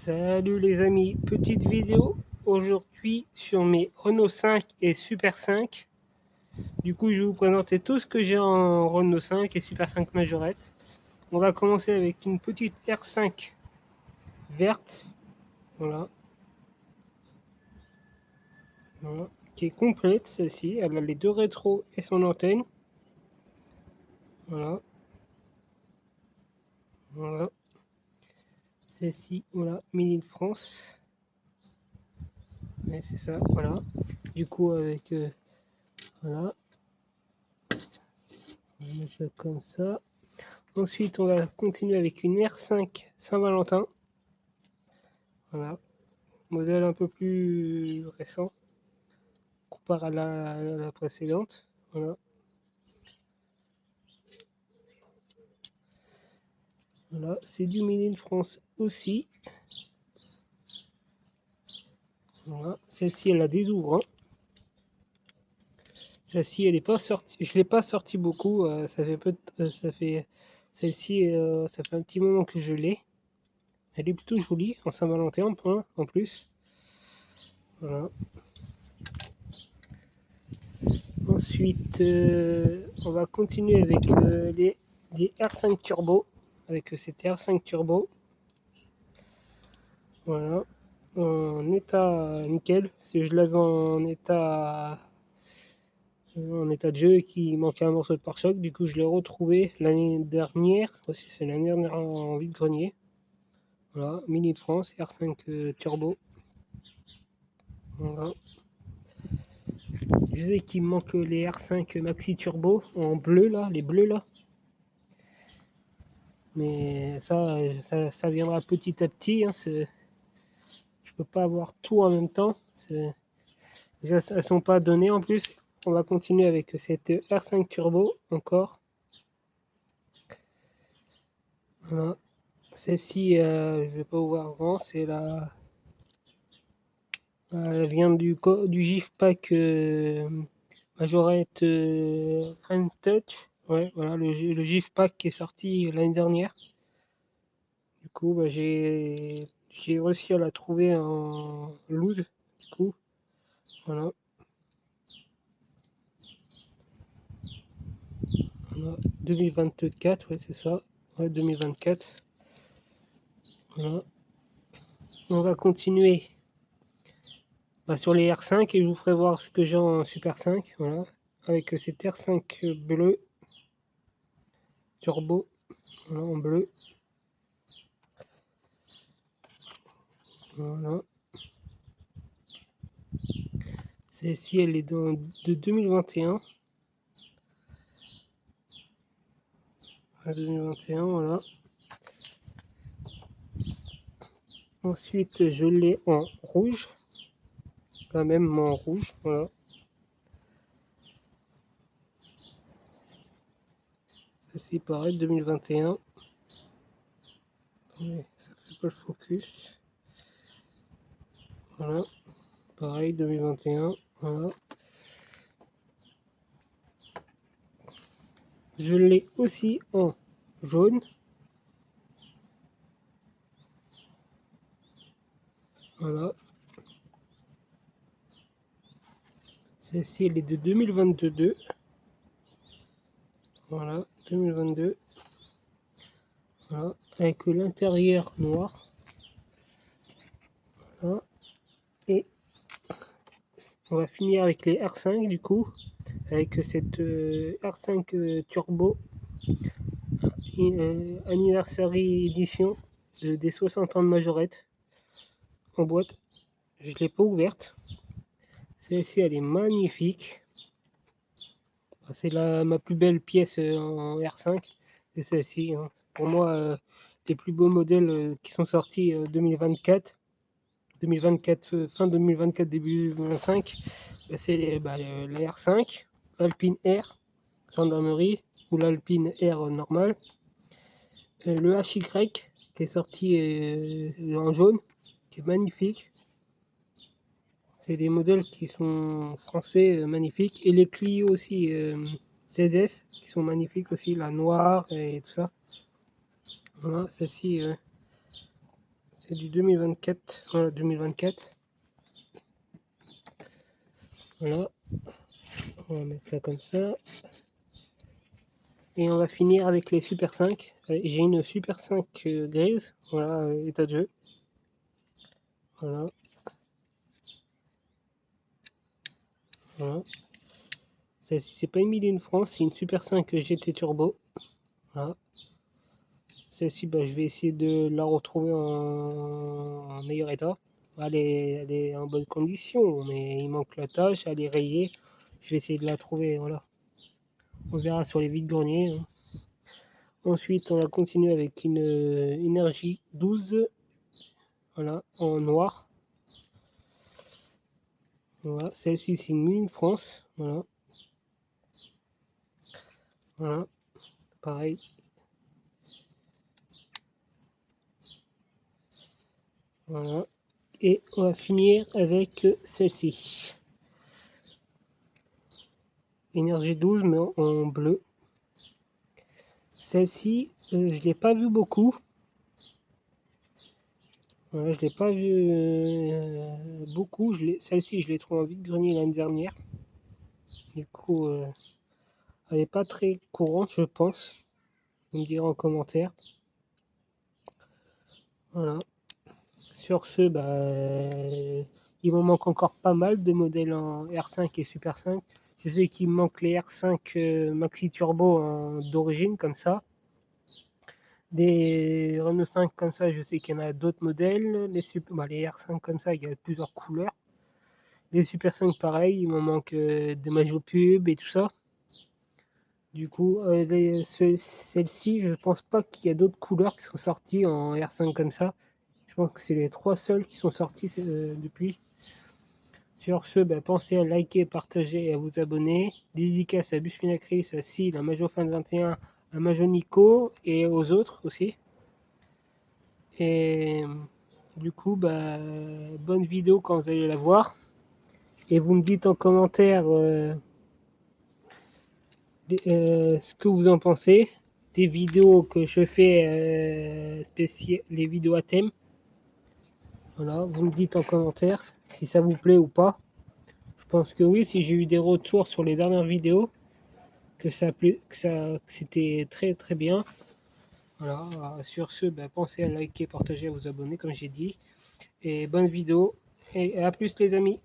Salut les amis, petite vidéo aujourd'hui sur mes Renault 5 et Super 5. Du coup, je vais vous présenter tout ce que j'ai en Renault 5 et Super 5 Majorette. On va commencer avec une petite R5 verte, voilà, qui est complète celle-ci. Elle a les deux rétros et son antenne. Voilà, voilà. Celle-ci, voilà, Made in France. Ouais, c'est ça, voilà. Du coup, avec voilà, on va mettre ça comme ça. Ensuite, on va continuer avec une R5 Saint-Valentin. Voilà, modèle un peu plus récent comparé à la précédente. Voilà. Voilà, c'est du Made in France aussi. Voilà, celle-ci elle a des ouvrants. Celle-ci elle n'est pas sortie, je l'ai pas sortie beaucoup. Ça fait ça fait celle-ci, ça fait un petit moment que je l'ai. Elle est plutôt jolie en Saint-Valentin en plus. Voilà. Ensuite, on va continuer avec des R5 Turbo, avec cette R5 Turbo. Voilà, en état nickel. Si je l'avais en état de jeu et qu'il manquait un morceau de pare-choc, du coup je l'ai retrouvé l'année dernière. Aussi, c'est l'année dernière en vide-grenier. Voilà, Mini de France, R5 Turbo. Voilà. Je sais qu'il me manque les R5 Maxi Turbo en bleu là, les bleus là. Mais ça viendra petit à petit. Hein, je peux pas avoir tout en même temps. Déjà, elles sont pas données en plus. On va continuer avec cette R5 Turbo encore. Voilà. Celle-ci, je vais pas vous voir grand. C'est la. Elle vient du GIF Pack Majorette French Touch. Ouais, voilà, le GIF Pack qui est sorti l'année dernière. Du coup, bah, j'ai réussi à la trouver en loose. Du coup, voilà. Voilà. 2024, ouais, c'est ça. Ouais, 2024. Voilà. On va continuer sur les R5 et je vous ferai voir ce que j'ai en Super 5. Voilà. Avec cette R5 bleu turbo. Voilà, en bleu. Voilà. Celle-ci, elle est de 2021. 2021, voilà. Ensuite, je l'ai en rouge. Quand même en rouge, voilà. Celle-ci, pareil, 2021. Attendez, ça fait pas le focus. Voilà. Pareil, 2021. Voilà. Je l'ai aussi en jaune. Voilà. Celle-ci, elle est de 2022. Voilà, 2022. Voilà, avec l'intérieur noir. Voilà. Et on va finir avec les R5 du coup, avec cette R5 Turbo Anniversary Edition des 60 ans de Majorette en boîte. Je ne l'ai pas ouverte. Celle-ci, elle est magnifique. C'est ma plus belle pièce en R5. C'est celle-ci. Hein. Pour moi, les plus beaux modèles qui sont sortis 2024. 2024, fin 2024, début 2025, c'est la R5, l'Alpine R, gendarmerie, ou l'Alpine R normale. Le HY qui est sorti en jaune, qui est magnifique. C'est des modèles qui sont français magnifiques. Et les Clio aussi 16S qui sont magnifiques aussi, la noire et tout ça. Voilà, celle-ci, C'est du 2024. Voilà, 2024. Voilà. On va mettre ça comme ça. Et on va finir avec les Super 5. J'ai une Super 5 grise. Voilà, état de jeu. Voilà. Voilà. Celle-ci, c'est pas une Made in France, c'est une Super 5 GT Turbo. Voilà. Celle-ci, bah, je vais essayer de la retrouver en meilleur état. Elle est en bonne condition, mais il manque la tâche, elle est rayée. Je vais essayer de la trouver, voilà. On verra sur les vides-greniers. Hein. Ensuite, on va continuer avec une énergie 12, voilà, en noir. Voilà, celle-ci, c'est une Made in France. Voilà. Voilà, pareil. Voilà. Et on va finir avec celle-ci. Énergie 12, mais en bleu. Celle-ci, je ne l'ai pas vue beaucoup. Ouais, je l'ai pas vue beaucoup. Celle-ci, je l'ai trouvée en vide-grenier l'année dernière. Du coup, elle n'est pas très courante, je pense. Vous me direz en commentaire. Voilà. Sur ce, bah, il me manque encore pas mal de modèles en R5 et Super 5. Je sais qu'il me manque les R5 Maxi Turbo d'origine, comme ça. Des Renault 5 comme ça, je sais qu'il y en a d'autres modèles. Les R5 comme ça, il y a plusieurs couleurs. Les Super 5 pareil, il me manque des maillots pub et tout ça. Du coup, celle-ci, je pense pas qu'il y a d'autres couleurs qui sont sorties en R5 comme ça. Je pense que c'est les 3 seuls qui sont sortis depuis. Sur ce, bah, pensez à liker, partager et à vous abonner. Dédicace à Buspinacris, à Sil, à Majo Fan 21, à Majo Nico et aux autres aussi. Et du coup, bah, bonne vidéo quand vous allez la voir. Et vous me dites en commentaire ce que vous en pensez. Des vidéos que je fais les vidéos à thème. Voilà, vous me dites en commentaire si ça vous plaît ou pas. Je pense que oui, si j'ai eu des retours sur les dernières vidéos, que c'était très très bien. Voilà, sur ce, bah, pensez à liker, partager, à vous abonner, comme j'ai dit. Et bonne vidéo, et à plus les amis.